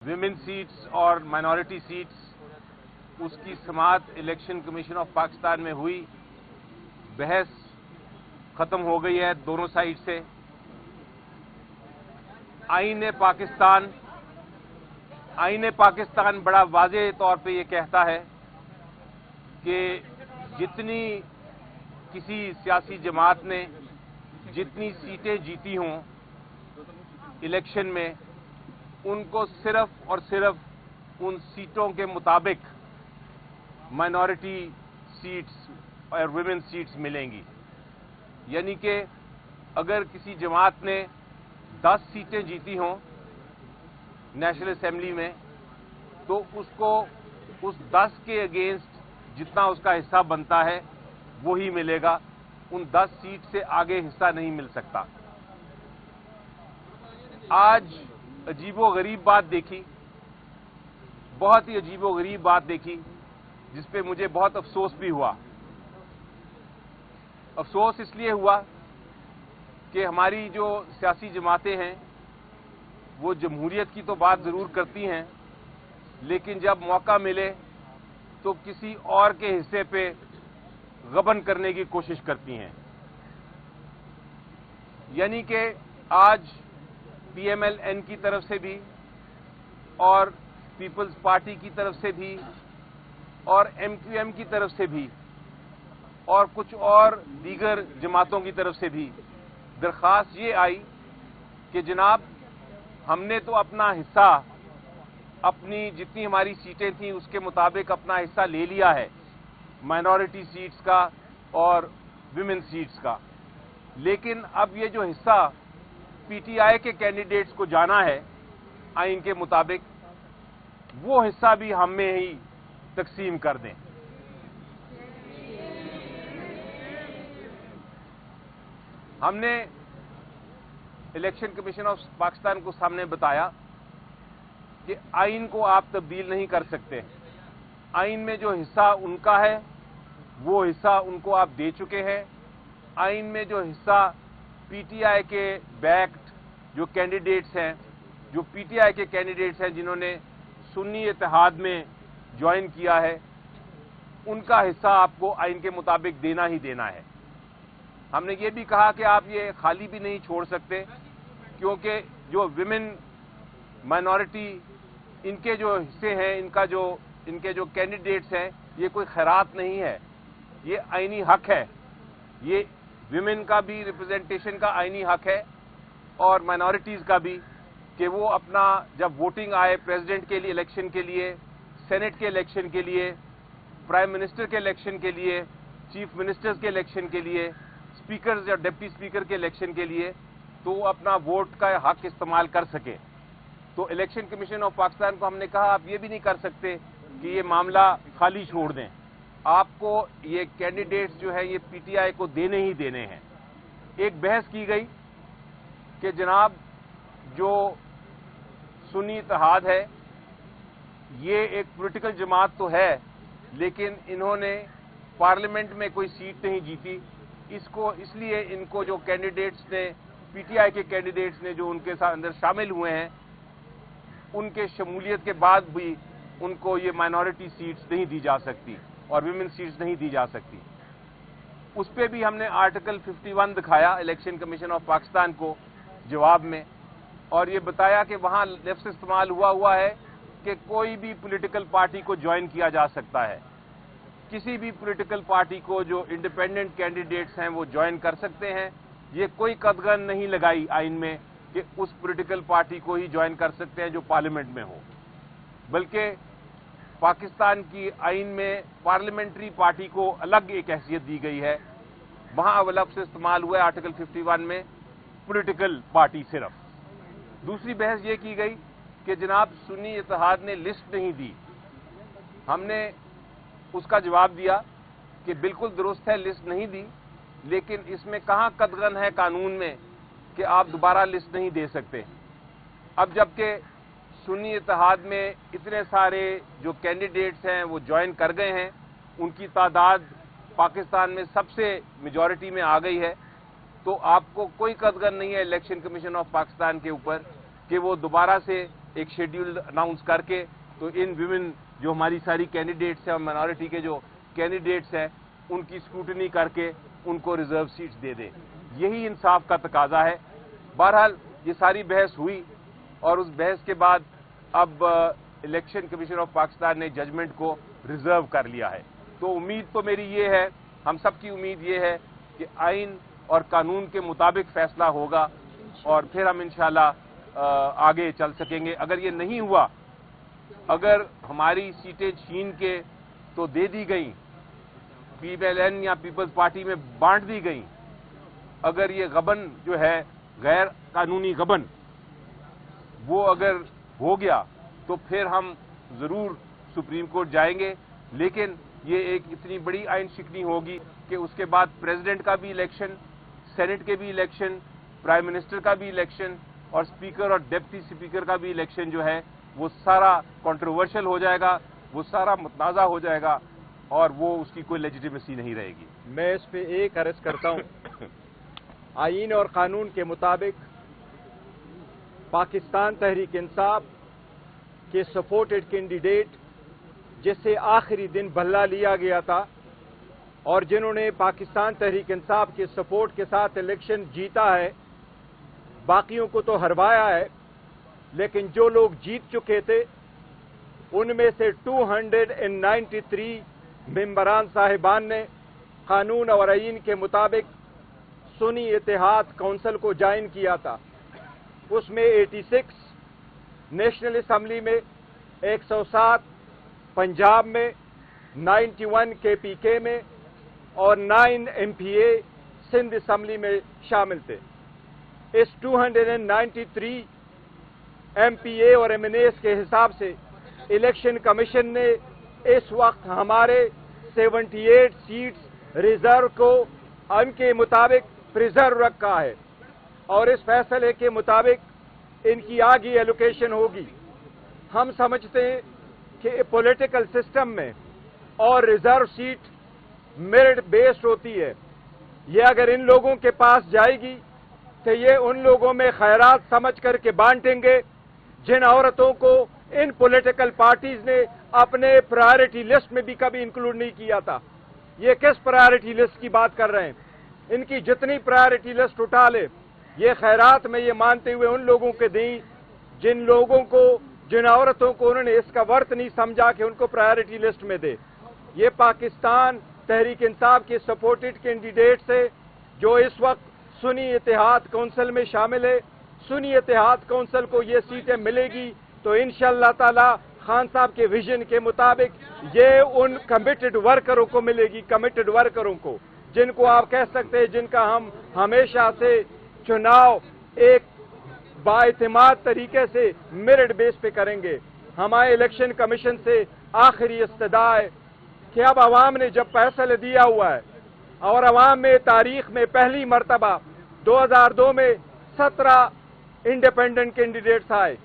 Women seats اور minority seats اس کی سماعت الیکشن کمیشن آف پاکستان میں ہوئی. بحث ختم ہو گئی ہے دونوں سائڈ سے. آئین پاکستان بڑا واضح طور پہ یہ کہتا ہے کہ جتنی کسی سیاسی جماعت نے جتنی سیٹیں جیتی ہوں الیکشن میں، ان کو صرف اور صرف ان سیٹوں کے مطابق مائنورٹی سیٹس اور ویمن سیٹس ملیں گی. یعنی کہ اگر کسی جماعت نے 10 سیٹیں جیتی ہوں نیشنل اسمبلی میں، تو اس کو اس 10 کے اگینسٹ جتنا اس کا حصہ بنتا ہے وہی ملے گا. ان 10 سیٹ سے آگے حصہ نہیں مل سکتا. آج عجیب و غریب بات دیکھی، بہت ہی عجیب و غریب بات دیکھی، جس پہ مجھے بہت افسوس بھی ہوا. افسوس اس لیے ہوا کہ ہماری جو سیاسی جماعتیں ہیں وہ جمہوریت کی تو بات ضرور کرتی ہیں، لیکن جب موقع ملے تو کسی اور کے حصے پہ غبن کرنے کی کوشش کرتی ہیں. یعنی کہ آج پی ایم ایل این کی طرف سے بھی اور پیپلز پارٹی کی طرف سے بھی اور ایم کیو ایم کی طرف سے بھی اور کچھ اور دیگر جماعتوں کی طرف سے بھی درخواست یہ آئی کہ جناب ہم نے تو اپنا حصہ، اپنی جتنی ہماری سیٹیں تھیں اس کے مطابق اپنا حصہ لے لیا ہے مائنورٹی سیٹس کا اور ویمن سیٹس کا، لیکن اب یہ جو حصہ پی ٹی آئی کے کینڈیڈیٹس کو جانا ہے آئین کے مطابق، وہ حصہ بھی ہم میں ہی تقسیم کر دیں. ہم نے الیکشن کمیشن آف پاکستان کو سامنے بتایا کہ آئین کو آپ تبدیل نہیں کر سکتے. آئین میں جو حصہ ان کا ہے وہ حصہ ان کو آپ دے چکے ہیں. آئین میں جو حصہ پی ٹی آئی کے بیکڈ جو کینڈیڈیٹس ہیں، جو پی ٹی آئی کے کینڈیڈیٹس ہیں جنہوں نے سنی اتحاد میں جوائن کیا ہے، ان کا حصہ آپ کو آئین کے مطابق دینا ہی دینا ہے. ہم نے یہ بھی کہا کہ آپ یہ خالی بھی نہیں چھوڑ سکتے، کیونکہ جو ویمن مائنورٹی ان کے جو حصے ہیں، ان کے جو کینڈیڈیٹس ہیں، یہ کوئی خیرات نہیں ہے، یہ آئینی حق ہے. یہ ویمن کا بھی ریپرزنٹیشن کا آئینی حق ہے اور مائنورٹیز کا بھی، کہ وہ اپنا جب ووٹنگ آئے پریزیڈنٹ کے لیے الیکشن کے لیے، سینٹ کے الیکشن کے لیے، پرائم منسٹر کے الیکشن کے لیے، چیف منسٹرز کے الیکشن کے لیے، اسپیکرز یا ڈپٹی اسپیکر کے الیکشن کے لیے، تو وہ اپنا ووٹ کا حق استعمال کر سکے. تو الیکشن کمیشن آف پاکستان کو ہم نے کہا آپ یہ بھی نہیں کر سکتے کہ یہ معاملہ خالی چھوڑ دیں، آپ کو یہ کینڈیڈیٹس جو ہے یہ پی ٹی آئی کو دینے ہی دینے ہیں. ایک بحث کی گئی کہ جناب جو سنی اتحاد ہے یہ ایک پولیٹیکل جماعت تو ہے، لیکن انہوں نے پارلیمنٹ میں کوئی سیٹ نہیں جیتی، اس لیے ان کو جو کینڈیڈیٹس نے پی ٹی آئی کے کینڈیڈیٹس نے جو ان کے ساتھ اندر شامل ہوئے ہیں، ان کے شمولیت کے بعد بھی ان کو یہ مائنورٹی سیٹس نہیں دی جا سکتی اور ویمن سیٹس نہیں دی جا سکتی. اس پہ بھی ہم نے آرٹیکل 51 دکھایا الیکشن کمیشن آف پاکستان کو جواب میں، اور یہ بتایا کہ وہاں لفظ استعمال ہوا ہے کہ کوئی بھی پولیٹیکل پارٹی کو جوائن کیا جا سکتا ہے. کسی بھی پولیٹیکل پارٹی کو جو انڈیپینڈنٹ کینڈیڈیٹس ہیں وہ جوائن کر سکتے ہیں. یہ کوئی قدغن نہیں لگائی آئین میں کہ اس پولیٹیکل پارٹی کو ہی جوائن کر سکتے ہیں جو پارلیمنٹ میں ہو، بلکہ پاکستان کی آئین میں پارلیمنٹری پارٹی کو الگ ایک حیثیت دی گئی ہے. وہاں لفظ استعمال ہوا ہے آرٹیکل 51 میں پولیٹیکل پارٹی صرف. دوسری بحث یہ کی گئی کہ جناب سنی اتحاد نے لسٹ نہیں دی. ہم نے اس کا جواب دیا کہ بالکل درست ہے، لسٹ نہیں دی، لیکن اس میں کہاں قدغن ہے قانون میں کہ آپ دوبارہ لسٹ نہیں دے سکتے. اب جبکہ سنی اتحاد میں اتنے سارے جو کینڈیڈیٹس ہیں وہ جوائن کر گئے ہیں، ان کی تعداد پاکستان میں سب سے میجورٹی میں آ گئی ہے، تو آپ کو کوئی قدغن نہیں ہے الیکشن کمیشن آف پاکستان کے اوپر کہ وہ دوبارہ سے ایک شیڈیول اناؤنس کر کے تو ان ویمن جو ہماری ساری کینڈیڈیٹس ہیں اور مائنورٹی کے جو کینڈیڈیٹس ہیں ان کی اسکروٹنی کر کے ان کو ریزرو سیٹس دے دیں. یہی انصاف کا تقاضا ہے. بہرحال یہ ساری بحث ہوئی اور اس بحث کے بعد اب الیکشن کمیشن آف پاکستان نے ججمنٹ کو ریزرو کر لیا ہے. تو امید تو میری یہ ہے, ہم سب کی امید یہ ہے کہ آئین اور قانون کے مطابق فیصلہ ہوگا اور پھر ہم انشاءاللہ آگے چل سکیں گے. اگر یہ نہیں ہوا, اگر ہماری سیٹیں چھین کے تو دے دی گئیں, PMLN یا پیپلز پارٹی میں بانٹ دی گئیں, اگر یہ غبن جو ہے غیر قانونی غبن وہ اگر ہو گیا تو پھر ہم ضرور سپریم کورٹ جائیں گے. لیکن یہ ایک اتنی بڑی آئین شکنی ہوگی کہ اس کے بعد پریزیڈنٹ کا بھی الیکشن, سینٹ کے بھی الیکشن, پرائم منسٹر کا بھی الیکشن اور اسپیکر اور ڈپٹی اسپیکر کا بھی الیکشن جو ہے وہ سارا کنٹروورشل ہو جائے گا, وہ سارا متنازع ہو جائے گا اور وہ اس کی کوئی لیجیٹیمیسی نہیں رہے گی. میں اس پہ ایک عرض کرتا ہوں, آئین اور قانون کے مطابق پاکستان تحریک انصاف کے سپورٹڈ کینڈیڈیٹ جسے آخری دن بھلا لیا گیا تھا اور جنہوں نے پاکستان تحریک انصاف کے سپورٹ کے ساتھ الیکشن جیتا ہے, باقیوں کو تو ہروایا ہے, لیکن جو لوگ جیت چکے تھے ان میں سے 293 ممبران صاحبان نے قانون اور آئین کے مطابق سنی اتحاد کونسل کو جوائن کیا تھا. اس میں 86 نیشنل اسمبلی میں, 107 پنجاب میں, 91 KPK میں اور 9 MPA سندھ اسمبلی میں شامل تھے. اس 293 MPA اور MNAs کے حساب سے الیکشن کمیشن نے اس وقت ہمارے 78 سیٹس ریزرو کو ان کے مطابق پریزرو رکھا ہے اور اس فیصلے کے مطابق ان کی آگے ایلوکیشن ہوگی. ہم سمجھتے ہیں کہ پولیٹیکل سسٹم میں اور ریزرو سیٹ میرٹ بیسڈ ہوتی ہے. یہ اگر ان لوگوں کے پاس جائے گی تو یہ ان لوگوں میں خیرات سمجھ کر کے بانٹیں گے جن عورتوں کو ان پولیٹیکل پارٹیز نے اپنے پرائرٹی لسٹ میں بھی کبھی انکلوڈ نہیں کیا تھا. یہ کس پرائرٹی لسٹ کی بات کر رہے ہیں؟ ان کی جتنی پرائرٹی لسٹ اٹھا لے, یہ خیرات میں یہ مانتے ہوئے ان لوگوں کے دیں جن لوگوں کو, جن عورتوں کو انہوں نے اس کا ورت نہیں سمجھا کہ ان کو پرائرٹی لسٹ میں دے. یہ پاکستان تحریک انصاف کے سپورٹڈ کینڈیڈیٹس ہیں جو اس وقت سنی اتحاد کونسل میں شامل ہے. سنی اتحاد کونسل کو یہ سیٹیں ملے گی تو انشاءاللہ تعالی خان صاحب کے ویژن کے مطابق یہ ان کمیٹڈ ورکروں کو ملے گی, کمیٹڈ ورکروں کو جن کو آپ کہہ سکتے ہیں جن کا ہم ہمیشہ سے چناؤ ایک بااعتماد طریقے سے میرٹ بیس پہ کریں گے. ہمارے الیکشن کمیشن سے آخری استدعا ہے کہ اب عوام نے جب فیصلہ دیا ہوا ہے اور عوام میں تاریخ میں پہلی مرتبہ 2002 میں 17 انڈیپینڈنٹ کینڈیڈیٹس آئے,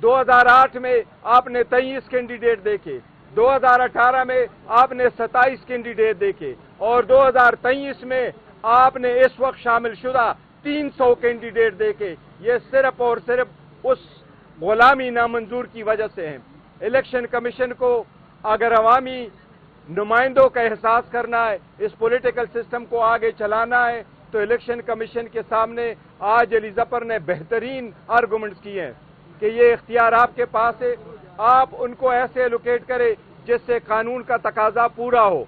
2008 میں آپ نے 23 کینڈیڈیٹ دیکھے, 2018 میں آپ نے 27 کینڈیڈیٹ دیکھے اور 2023 میں آپ نے اس وقت شامل شدہ 300 کینڈیڈیٹ دیکھے. یہ صرف اور صرف اس غلامی نامنظور کی وجہ سے ہیں. الیکشن کمیشن کو اگر عوامی نمائندوں کا احساس کرنا ہے, اس پولیٹیکل سسٹم کو آگے چلانا ہے, تو الیکشن کمیشن کے سامنے آج علی ظفر نے بہترین آرگومنٹس کیے ہیں کہ یہ اختیار آپ کے پاس ہے, آپ ان کو ایسے ایلوکیٹ کرے جس سے قانون کا تقاضا پورا ہو.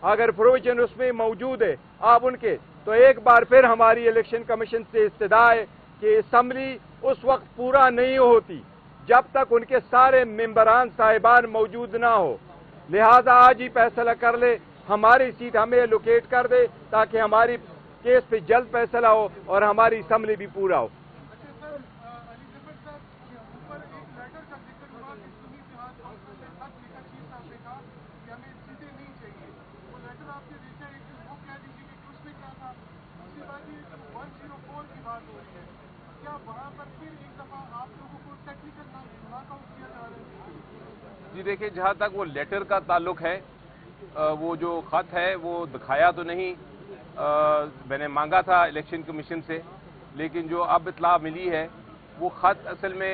اگر پروویژن اس میں موجود ہے آپ ان کے, تو ایک بار پھر ہماری الیکشن کمیشن سے استدعا ہے کہ اسمبلی اس وقت پورا نہیں ہوتی جب تک ان کے سارے ممبران صاحبان موجود نہ ہو. لہذا آج ہی فیصلہ کر لے, ہماری سیٹ ہمیں ایلوکیٹ کر دے تاکہ ہماری کیس پہ جلد فیصلہ ہو اور ہماری اسمبلی بھی پورا ہو. جی دیکھیں, جہاں تک وہ لیٹر کا تعلق ہے, وہ جو خط ہے وہ دکھایا تو نہیں, میں نے مانگا تھا الیکشن کمیشن سے, لیکن جو اب اطلاع ملی ہے وہ خط اصل میں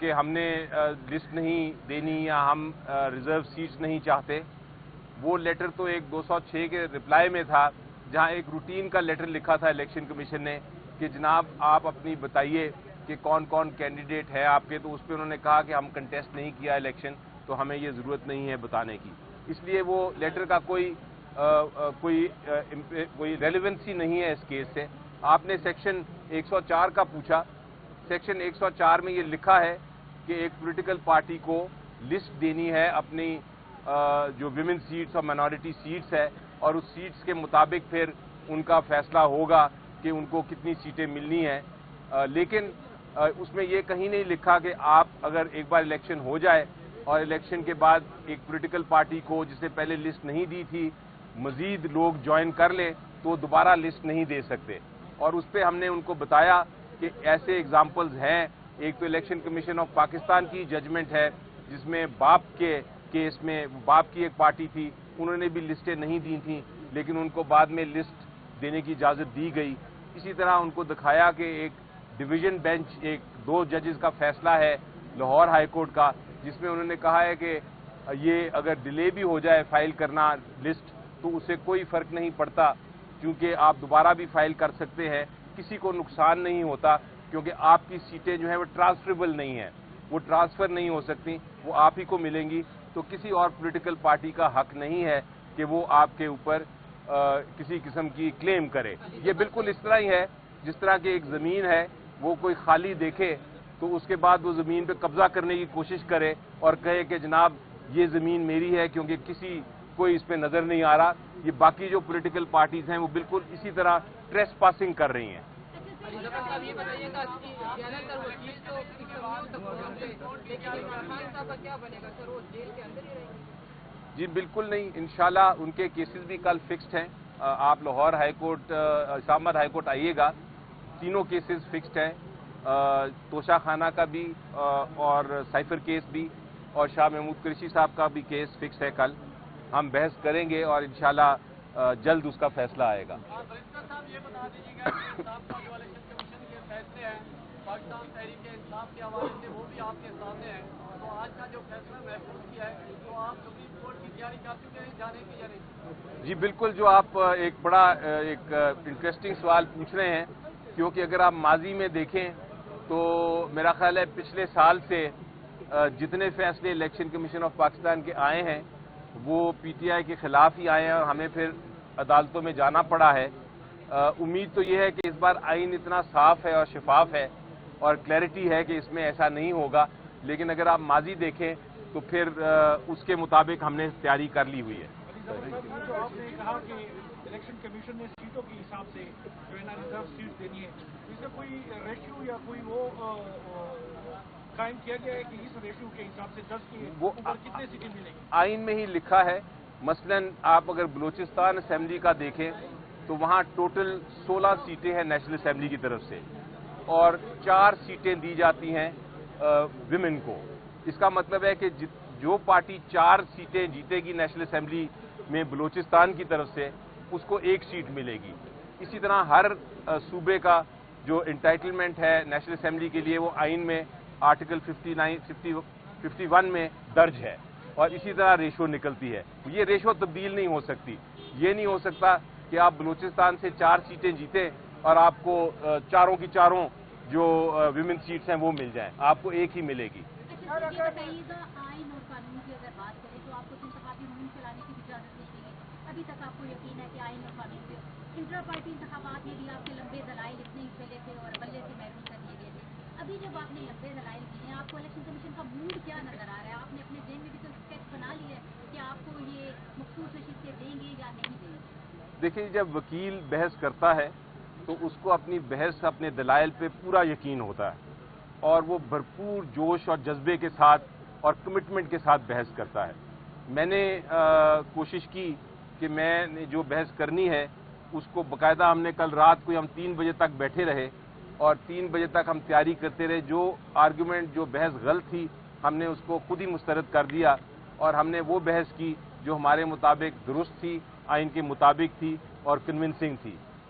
کہ ہم نے لسٹ نہیں دینی یا ہم ریزرو سیٹس نہیں چاہتے. وہ لیٹر تو ایک 206 کے رپلائی میں تھا، جہاں ایک روٹین کا لیٹر لکھا تھا الیکشن کمیشن نے کہ جناب آپ اپنی بتائیے کہ کون کون کینڈیڈیٹ ہے آپ کے. تو اس پہ انہوں نے کہا کہ ہم کنٹیسٹ نہیں کیا الیکشن، تو ہمیں یہ ضرورت نہیں ہے بتانے کی. اس لیے وہ لیٹر کا کوئی ریلیونسی نہیں ہے اس کیس سے. آپ نے سیکشن 104 کا پوچھا. سیکشن 104 میں یہ لکھا ہے کہ ایک پولیٹیکل پارٹی کو لسٹ دینی ہے اپنی جو ویمن سیٹس اور مائنورٹی سیٹس ہے، اور اس سیٹس کے مطابق پھر ان کا فیصلہ ہوگا کہ ان کو کتنی سیٹیں ملنی ہیں. لیکن اس میں یہ کہیں نہیں لکھا کہ آپ اگر ایک بار الیکشن ہو جائے اور الیکشن کے بعد ایک پولیٹیکل پارٹی کو جس سے پہلے لسٹ نہیں دی تھی مزید لوگ جوائن کر لیں تو دوبارہ لسٹ نہیں دے سکتے. اور اس پہ ہم نے ان کو بتایا کہ ایسے ایگزامپلز ہیں. ایک تو الیکشن کمیشن آف پاکستان کی ججمنٹ ہے جس میں باپ کے کیس میں باپ کی ایک پارٹی تھی، انہوں نے بھی لسٹیں نہیں دی تھیں لیکن ان کو بعد میں لسٹ دینے کی اجازت دی گئی. اسی طرح ان کو دکھایا کہ ایک ڈویژن بینچ 2 ججز کا فیصلہ ہے لاہور ہائی کورٹ کا، جس میں انہوں نے کہا ہے کہ یہ اگر ڈیلے بھی ہو جائے فائل کرنا لسٹ تو اسے کوئی فرق نہیں پڑتا، کیونکہ آپ دوبارہ بھی فائل کر سکتے ہیں، کسی کو نقصان نہیں ہوتا، کیونکہ آپ کی سیٹیں جو ہیں وہ ٹرانسفریبل نہیں ہیں، وہ ٹرانسفر نہیں ہو سکتی، وہ آپ ہی کو ملیں گی. تو کسی اور پولیٹیکل پارٹی کا حق نہیں ہے کہ وہ آپ کے اوپر کسی قسم کی کلیم کرے. یہ بالکل اس طرح ہی ہے جس طرح کہ ایک زمین ہے، وہ کوئی خالی دیکھے تو اس کے بعد وہ زمین پہ قبضہ کرنے کی کوشش کرے اور کہے کہ جناب یہ زمین میری ہے کیونکہ کسی کوئی اس پہ نظر نہیں آ رہا. یہ باقی جو پولیٹیکل پارٹیز ہیں وہ بالکل اسی طرح ٹریس پاسنگ کر رہی ہیں. یہ بتائیے گا کہ زیادہ تر وکیل تو تک پہنچ گئے، لیکن عمران صاحب کا کیا بنے گا سر؟ وہ جیل کے اندر ہی رہیں گے؟ جی بالکل نہیں، انشاءاللہ ان کے کیسز بھی کل فکسڈ ہیں. آپ لاہور ہائی کورٹ اسلام آباد ہائی کورٹ آئیے گا، تینوں کیسز فکسڈ ہیں. توشہ خانہ کا بھی اور سائفر کیس بھی اور شاہ محمود قریشی صاحب کا بھی کیس فکس ہے. کل ہم بحث کریں گے اور انشاءاللہ جلد اس کا فیصلہ آئے گا. صاحب یہ بتا دیجیے گا کہ صاحب کا جو الیکشن کمیشن کے فیصلے ہیں پاکستان تحریک انصاف کے حوالے سے وہ بھی آپ کے سامنے ہیں، تو آج کا جو فیصلہ محفوظ کیا ہے تو آپ سپریم کورٹ کی تیاری کر چکے ہیں جانے کی یا نہیں؟ جی بالکل، جو آپ ایک بڑا ایک انٹرسٹنگ سوال پوچھ رہے ہیں، کیونکہ اگر آپ ماضی میں دیکھیں تو میرا خیال ہے پچھلے سال سے جتنے فیصلے الیکشن کمیشن آف پاکستان کے آئے ہیں وہ پی ٹی آئی کے خلاف ہی آئے ہیں اور ہمیں پھر عدالتوں میں جانا پڑا ہے. امید تو یہ ہے کہ اس بار آئین اتنا صاف ہے اور شفاف ہے اور کلیئرٹی ہے کہ اس میں ایسا نہیں ہوگا. لیکن اگر آپ ماضی دیکھیں تو پھر اس کے مطابق ہم نے تیاری کر لی ہوئی ہے. جو آپ نے کہا کہ الیکشن کمیشن نے سیٹوں کے حساب سے جو ہے نا ریزرو سیٹ دینی ہے، اس کا کوئی ریشیو یا کوئی وہ قائم کیا گیا ہے کہ اس ریشیو کے حساب سے 10 کی اوپر کتنے سیٹیں ملیں گی؟ آئین میں ہی لکھا ہے. مثلا آپ اگر بلوچستان اسمبلی کا دیکھیں تو وہاں ٹوٹل 16 سیٹیں ہیں نیشنل اسمبلی کی طرف سے اور 4 سیٹیں دی جاتی ہیں ویمن کو. اس کا مطلب ہے کہ جو پارٹی 4 سیٹیں جیتے گی نیشنل اسمبلی میں بلوچستان کی طرف سے اس کو 1 سیٹ ملے گی. اسی طرح ہر صوبے کا جو انٹائٹلمنٹ ہے نیشنل اسمبلی کے لیے وہ آئین میں آرٹیکل 51 میں درج ہے اور اسی طرح ریشو نکلتی ہے. یہ ریشو تبدیل نہیں ہو سکتی. یہ نہیں ہو سکتا کہ آپ بلوچستان سے 4 سیٹیں جیتے اور آپ کو چاروں کی چاروں جو ویمن سیٹس ہیں وہ مل جائیں، آپ کو 1 ہی ملے گی. بتائیے گا آئین اور قانون کی اگر بات کریں تو آپ کو انتخابی مہم چلانے کی اجازت نہیں دی گئی. ابھی تک آپ کو یقین ہے کہ آئین اور قانون کے انٹرا پارٹی انتخابات میں بھی آپ کے لمبے دلائل اتنے ہی پہلے تھے اور بلے سے محروم کر دیے گئے تھے. ابھی جب آپ نے لمبے دلائل دیے ہیں آپ کو الیکشن کمیشن کا موڈ کیا نظر آ رہا ہے؟ آپ نے اپنے ذہن میں بھی تو اسکیچ بنا لی ہے کہ آپ کو یہ مخصوص نشستیں دیں گے یا نہیں دیں گے؟ دیکھیے، جب وکیل بحث کرتا ہے تو اس کو اپنی بحث اپنے دلائل پہ پورا یقین ہوتا ہے اور وہ بھرپور جوش اور جذبے کے ساتھ اور کمٹمنٹ کے ساتھ بحث کرتا ہے. میں نے کوشش کی کہ میں نے جو بحث کرنی ہے اس کو باقاعدہ ہم نے کل رات کو ہم 3 بجے تک بیٹھے رہے اور 3 بجے تک ہم تیاری کرتے رہے. جو آرگومنٹ جو بحث غلط تھی ہم نے اس کو خود ہی مسترد کر دیا اور ہم نے وہ بحث کی جو ہمارے مطابق درست تھی، آئین کے مطابق تھی اور کنونسنگ تھی.